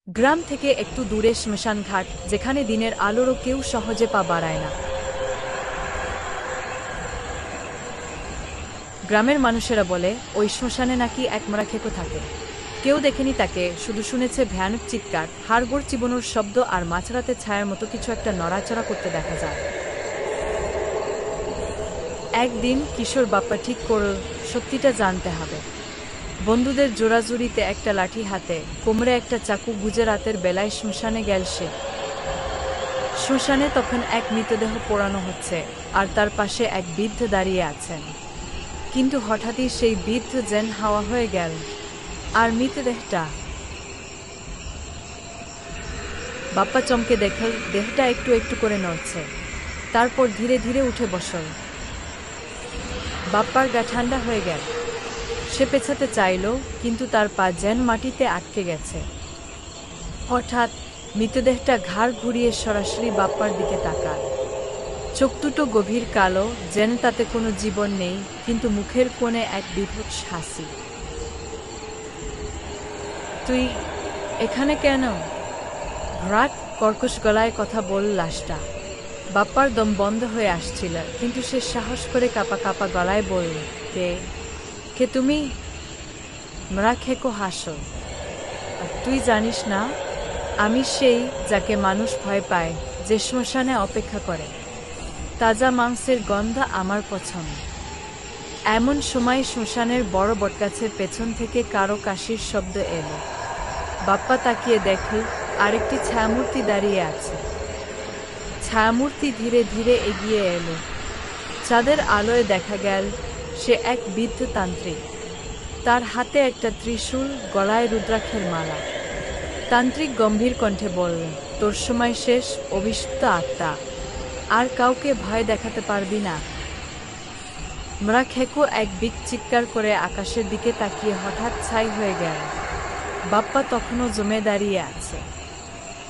গ্রাম থেকে একটু দূরে শ্মশান ঘাট, যেখানে দিনের আলোরও কেউ সহজে পা বাড়ায় না। গ্রামের মানুষেরা বলে ওই শ্মশানে নাকি এক মরা খেকো থাকে। কেউ দেখেনি তাকে, শুধু শুনেছে ভয়ানক চিৎকার, হাড়গোড় চিবানোর শব্দ আর মাঝরাতে ছায়ার মতো কিছু একটা নড়াচড়া করতে দেখা যায়। একদিন কিশোর বাপ্পা ঠিক করল সত্যিটা জানতে হবে। বন্ধুদের জোড়াজুড়িতে একটা লাঠি হাতে, কোমরে একটা চাকু গুজে রাতের বেলায় শ্মশানে গেল সে। শ্মশানে তখন এক মৃতদেহ পোড়ানো হচ্ছে, আর তার পাশে এক বৃদ্ধ দাঁড়িয়ে আছেন। কিন্তু হঠাৎই সেই বৃদ্ধ যেন হাওয়া হয়ে গেল, আর মৃতদেহটা। বাপ্পা চমকে দেখল দেহটা একটু একটু করে নড়ছে, তারপর ধীরে ধীরে উঠে বসল। বাপ্পার গা ঠান্ডা হয়ে গেল। সে পেছাতে চাইল, কিন্তু তার পা যেন মাটিতে আটকে গেছে। হঠাৎ মৃতদেহটা ঘাড় ঘুরিয়ে সরাসরি বাপ্পার দিকে তাকাল। চোখ দুটো গভীর কালো, যেন তাতে কোনো জীবন নেই, কিন্তু মুখের কোণে এক বিভৎস হাসি। তুই এখানে কেন? ভ্রাট কর্কশ গলায় কথা বলল লাশটা। বাপ্পার দম বন্ধ হয়ে আসছিল, কিন্তু সে সাহস করে কাঁপা কাঁপা গলায় বলল, কে কে তুমি? মরা খেকো হাসো। তুই জানিস না, আমি সেই যাকে মানুষ ভয় পায়, যে শ্মশানে অপেক্ষা করে। তাজা মাংসের গন্ধ আমার পছন্দ। এমন সময় শ্মশানের বড় বটগাছের পেছন থেকে কারো কাশির শব্দ এলো। বাপ্পা তাকিয়ে দেখল আরেকটি ছায়ামূর্তি দাঁড়িয়ে আছে। ছায়ামূর্তি ধীরে ধীরে এগিয়ে এলো। চাঁদের আলোয় দেখা গেল সে এক বৃদ্ধ তান্ত্রিক। তার হাতে একটা ত্রিশূল, গলায় রুদ্রাক্ষের মালা। তান্ত্রিক গম্ভীর কণ্ঠে বলল, তোর সময় শেষ, অভিশপ্ত আত্মা। আর কাউকে ভয় দেখাতে পারবি না। মরা খেকো এক বিক চিৎকার করে আকাশের দিকে তাকিয়ে হঠাৎ ছাই হয়ে গেল। বাপ্পা তখনও জমে দাঁড়িয়ে আছে।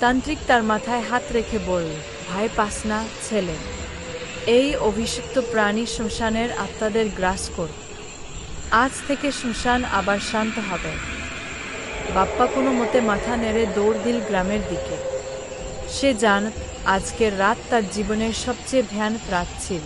তান্ত্রিক তার মাথায় হাত রেখে বলল, ভয় পাস না ছেলে। এই অভিশপ্ত প্রাণী শ্মশানের আত্মাদের গ্রাস কর। আজ থেকে শ্মশান আবার শান্ত হবে। বাপ্পা কোনো মতে মাথা নেড়ে দৌড় দিল গ্রামের দিকে। সে জানত আজকের রাত তার জীবনের সবচেয়ে ভয়ানক রাত ছিল।